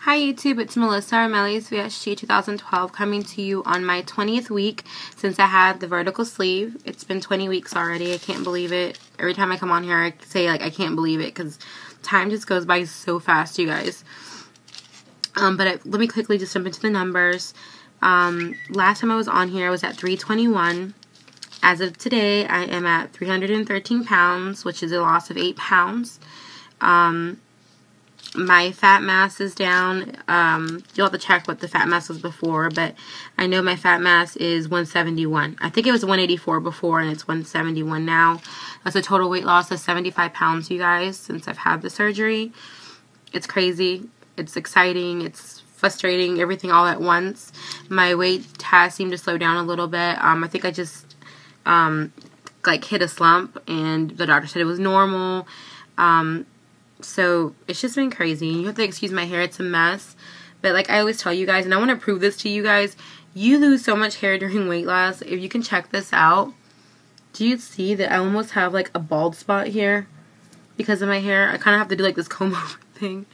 Hi YouTube, it's Melissa Armeli's VSG 2012 coming to you on my 20th week since I had the vertical sleeve. It's been 20 weeks already. I can't believe it. Every time I come on here I say I can't believe it because time just goes by so fast, you guys. Let me quickly just jump into the numbers. Last time I was on here I was at 321. As of today I am at 313 pounds, which is a loss of 8 pounds. My fat mass is down. You'll have to check what the fat mass was before, but I know my fat mass is 171. I think it was 184 before, and it's 171 now. That's a total weight loss of 75 pounds, you guys, since I've had the surgery. It's crazy. It's exciting. It's frustrating. Everything all at once. My weight has seemed to slow down a little bit. I think I just hit a slump, and the doctor said it was normal. So it's just been crazy. You have to excuse my hair, it's a mess. But like I always tell you guys, and I want to prove this to you guys, you lose so much hair during weight loss. If you can check this out, do you see that I almost have like a bald spot here because of my hair? I kind of have to do like this comb over thing.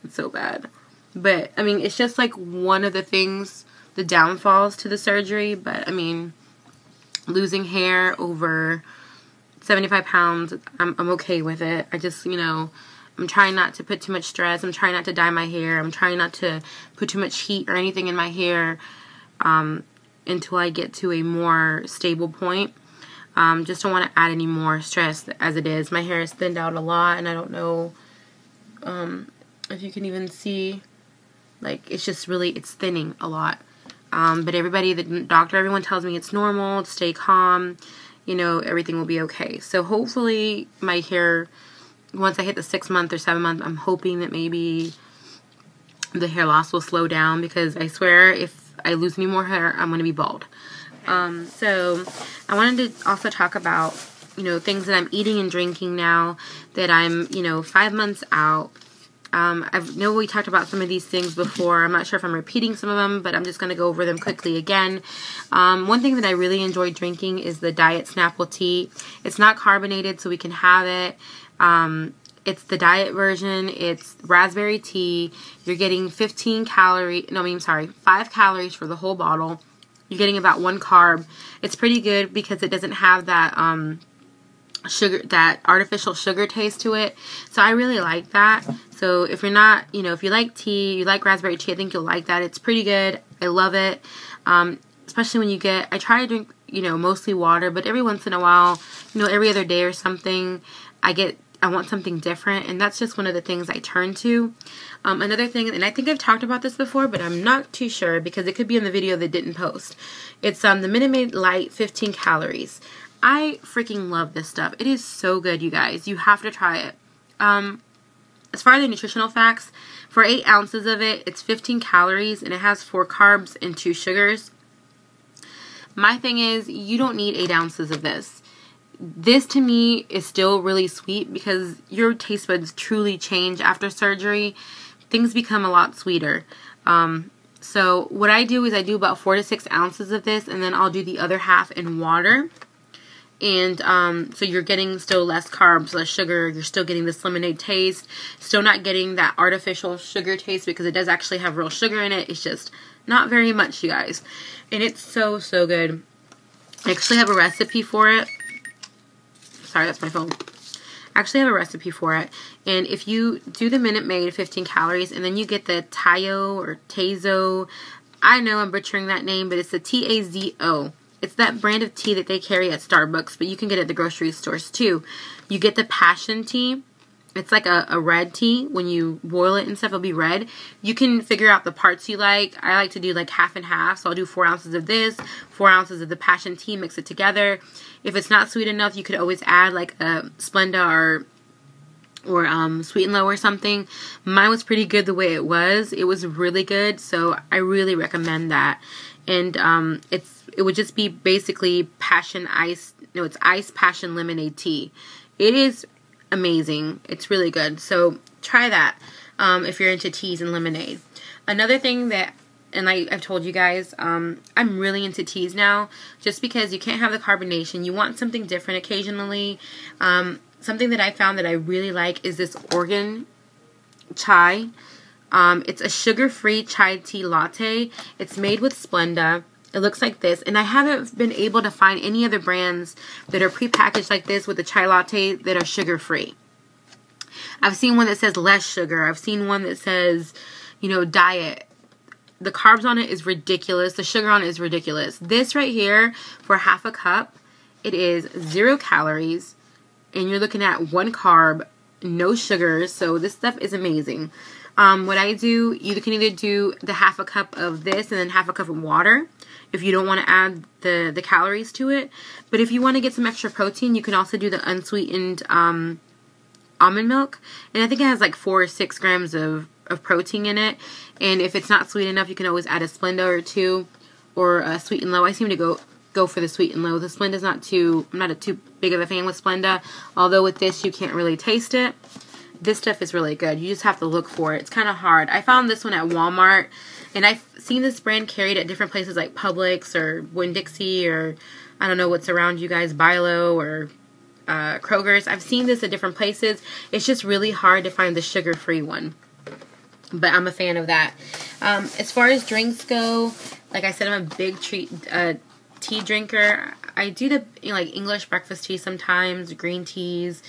It's so bad. But I mean, it's just like one of the things, the downfalls to the surgery. But I mean, losing hair over 75 pounds, I'm okay with it. I just, I'm trying not to put too much stress. I'm trying not to dye my hair. I'm trying not to put too much heat or anything in my hair until I get to a more stable point. Just don't want to add any more stress as it is. My hair is thinned out a lot, and I don't know if you can even see. Like, it's just really, it's thinning a lot. But everybody, the doctor, everyone tells me it's normal, to stay calm, everything will be okay. So hopefully my hair, once I hit the 6 month or 7 month, I'm hoping that maybe the hair loss will slow down, because I swear if I lose any more hair, I'm going to be bald. So I wanted to also talk about, things that I'm eating and drinking now that I'm, 5 months out. I know we talked about some of these things before. I'm not sure if I'm repeating some of them, but I'm just going to go over them quickly again. One thing that I really enjoy drinking is the Diet Snapple tea. It's not carbonated, so we can have it. It's the diet version. It's raspberry tea. You're getting 5 calories for the whole bottle. You're getting about 1 carb. It's pretty good because it doesn't have that sugar, that artificial sugar taste to it. So I really like that. So if you're not, if you like tea, you like raspberry tea, I think you'll like that. It's pretty good. I love it. Especially when I try to drink, mostly water, but every once in a while, every other day or something, I want something different, and that's just one of the things I turn to. Another thing, and I think I've talked about this before, but I'm not too sure because it could be in the video that didn't post. It's the Minute Maid Light 15 calories. I freaking love this stuff. It is so good, you guys. You have to try it. As far as the nutritional facts, for 8 ounces of it, it's 15 calories, and it has 4 carbs and 2 sugars. My thing is, you don't need 8 ounces of this. This to me is still really sweet because your taste buds truly change after surgery. Things become a lot sweeter. So what I do is I do about 4 to 6 ounces of this, and then I'll do the other half in water. And so you're getting still less carbs, less sugar. You're still getting this lemonade taste. Still not getting that artificial sugar taste because it does actually have real sugar in it. It's just not very much, you guys. And it's so, so good. I actually have a recipe for it. Sorry, that's my phone. I actually have a recipe for it. And if you do the Minute Maid 15 calories, and then you get the Tayo or Tazo, I know I'm butchering that name, but it's the T-A-Z-O. It's that brand of tea that they carry at Starbucks, but you can get it at the grocery stores too. You get the passion tea. It's like a red tea. When you boil it and stuff, it'll be red. You can figure out the parts you like. I like to do like half and half, so I'll do 4 ounces of this, 4 ounces of the passion tea, mix it together. If it's not sweet enough, you could always add like a Splenda or Sweet and Low or something. Mine was pretty good the way it was. It was really good, so I really recommend that. And it would just be basically it's iced passion lemonade tea. It is amazing. It's really good. So try that if you're into teas and lemonade. Another thing that, and I've told you guys, I'm really into teas now, just because you can't have the carbonation. You want something different occasionally. Something that I found that I really like is this organ chai. It's a sugar-free chai tea latte. It's made with Splenda. It looks like this, and I haven't been able to find any other brands that are prepackaged like this with a chai latte that are sugar-free. I've seen one that says less sugar. I've seen one that says, you know, diet. The carbs on it is ridiculous. The sugar on it is ridiculous. This right here, for half a cup, it is 0 calories, and you're looking at 1 carb, no sugars, so this stuff is amazing. What I do, you can either do the half a cup of this and then half a cup of water if you don't want to add the calories to it. But if you want to get some extra protein, you can also do the unsweetened almond milk. And I think it has like 4 or 6 grams of protein in it. And if it's not sweet enough, you can always add a Splenda or 2 or a Sweet and Low. I seem to go for the Sweet and Low. The Splenda's not too, I'm not too big of a fan with Splenda. Although with this, you can't really taste it. This stuff is really good. You just have to look for it. It's kind of hard. I found this one at Walmart, and I've seen this brand carried at different places like Publix or Winn-Dixie, or I don't know what's around you guys, Bilo or Kroger's. I've seen this at different places. It's just really hard to find the sugar-free one, but I'm a fan of that. As far as drinks go, like I said, I'm a big tea drinker. I do the like English breakfast tea sometimes, green teas.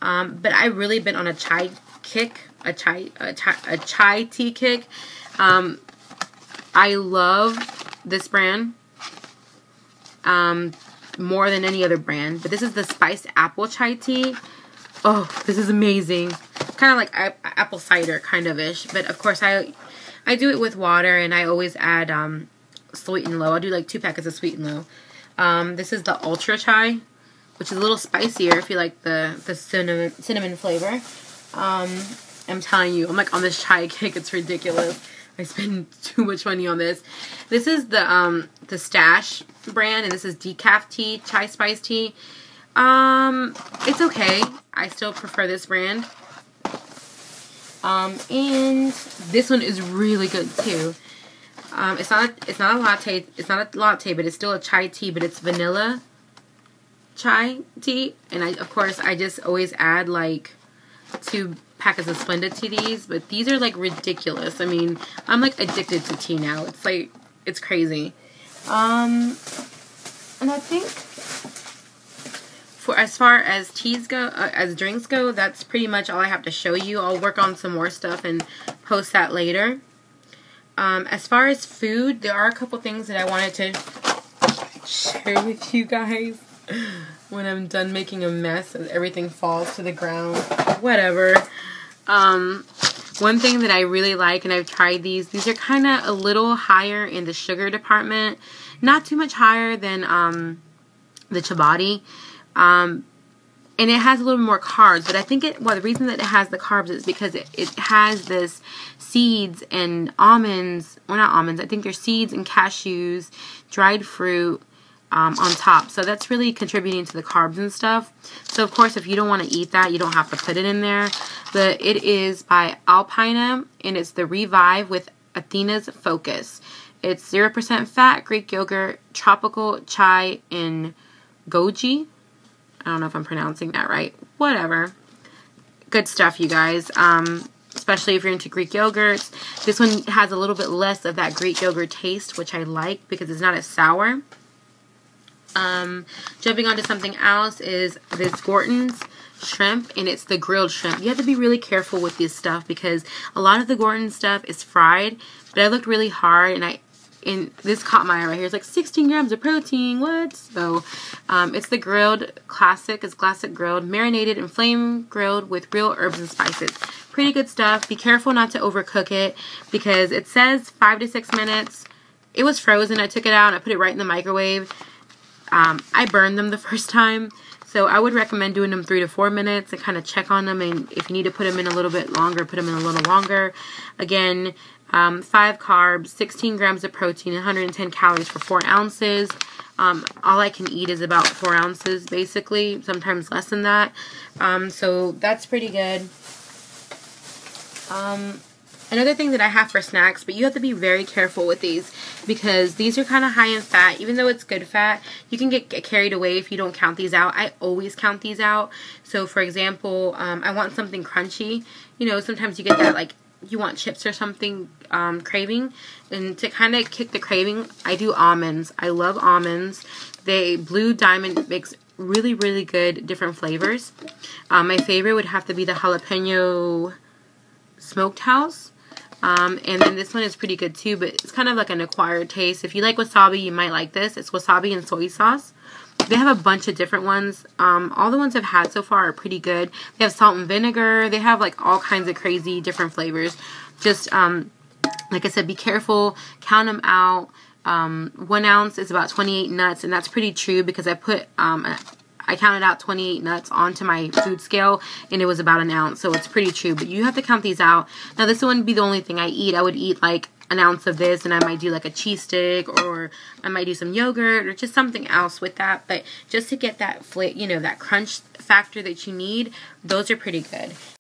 But I've really been on a chai kick, a chai tea kick. I love this brand more than any other brand. But this is the spiced apple chai tea. Oh, this is amazing. Kind of like apple cider kind of ish. But of course I do it with water, and I always add Sweet and Low. I'll do like 2 packets of Sweet and Low. This is the ultra chai, which is a little spicier if you like the cinnamon flavor. I'm telling you, I'm like on this chai kick. It's ridiculous. I spend too much money on this. This is the Stash brand, and this is decaf tea, chai spice tea. It's okay. I still prefer this brand. And this one is really good too. It's not a latte. It's not a latte, but it's still a chai tea, but it's vanilla chai tea. And of course I just always add like 2 packets of Splenda to these, but these are like ridiculous. I mean, I'm like addicted to tea now. It's like, it's crazy. And I think for as far as teas go, as drinks go, that's pretty much all I have to show you. I'll work on some more stuff and post that later. As far as food, there are a couple things that I wanted to share with you guys. When I'm done making a mess and everything falls to the ground. Whatever. One thing that I really like, and I've tried these are kind of a little higher in the sugar department. Not too much higher than the Chobani. And it has a little more carbs, but I think the reason that it has the carbs is because it has this seeds and almonds, or not almonds, I think there's seeds and cashews, dried fruit, on top. So that's really contributing to the carbs and stuff. So of course, if you don't want to eat that, you don't have to put it in there. But it is by Alpina, and it's the Revive with Athena's Focus. It's 0% fat, Greek yogurt, tropical chai, and goji. I don't know if I'm pronouncing that right. Whatever. Good stuff, you guys. Especially if you're into Greek yogurts. This one has a little bit less of that Greek yogurt taste, which I like because it's not as sour. Jumping on to something else is this Gorton's shrimp, and it's the grilled shrimp. You have to be really careful with this stuff because a lot of the Gorton stuff is fried, but I looked really hard, and this caught my eye right here. It's like 16 grams of protein. What? So, it's the grilled classic. It's classic grilled, marinated and flame grilled with real herbs and spices. Pretty good stuff. Be careful not to overcook it because it says 5 to 6 minutes. It was frozen. I took it out and I put it right in the microwave. I burned them the first time, so I would recommend doing them 3 to 4 minutes and kind of check on them, and if you need to put them in a little bit longer, put them in a little longer. Again, 5 carbs, 16 grams of protein, 110 calories for 4 ounces. All I can eat is about 4 ounces, basically, sometimes less than that. So that's pretty good. Another thing that I have for snacks, but you have to be very careful with these because these are kind of high in fat. Even though it's good fat, you can get carried away if you don't count these out. I always count these out. So, for example, I want something crunchy. You know, sometimes you get that, like, you want chips or something craving, and to kind of kick the craving, I do almonds. I love almonds. Blue Diamond makes really, really good different flavors. My favorite would have to be the jalapeno smoked house. And then this one is pretty good too, but it's kind of like an acquired taste. If you like wasabi, you might like this. It's wasabi and soy sauce. They have a bunch of different ones. All the ones I've had so far are pretty good. They have salt and vinegar. They have like all kinds of crazy different flavors. Just, like I said, be careful. Count them out. 1 ounce is about 28 nuts, and that's pretty true because I put, I counted out 28 nuts onto my food scale, and it was about 1 ounce, so it's pretty true. But you have to count these out. Now, this wouldn't be the only thing I eat. I would eat like 1 ounce of this, and I might do like a cheese stick, or I might do some yogurt, or just something else with that. But just to get that that crunch factor that you need, those are pretty good.